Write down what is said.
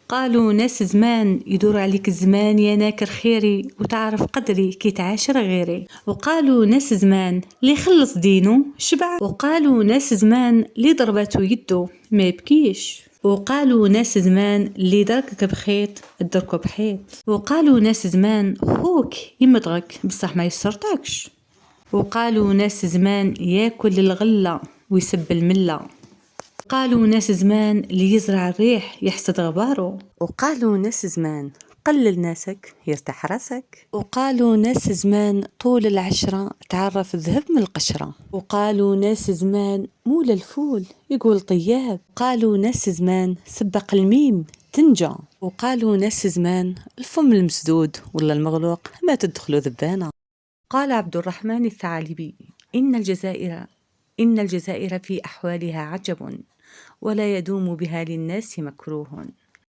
قالوا ناس زمان يدور عليك الزمان يا ناكر خيري وتعرف قدري كي تعاشر غيري. وقالوا ناس زمان اللي خلص دينه شبع. وقالوا ناس زمان اللي ضربته يده ما يبكيش. وقالوا ناس زمان اللي دركك بخيط دركو بحيط. وقالوا ناس زمان خوك يمضغك بصح ما يسرطكش. وقالوا ناس زمان ياكل الغلة ويسب الملة. قالوا ناس زمان اللي يزرع الريح يحسد غباره. وقالوا ناس زمان قلل ناسك يرتاح راسك. وقالوا ناس زمان طول العشرة تعرف الذهب من القشرة. وقالوا ناس زمان مول الفول يقول طياب. قالوا ناس زمان سبق الميم تنجى. وقالوا ناس زمان الفم المسدود ولا المغلوق ما تدخلوا ذبانة. قال عبد الرحمن الثعالبي: إن الجزائر في أحوالها عجب ولا يدوم بها للناس مكروه.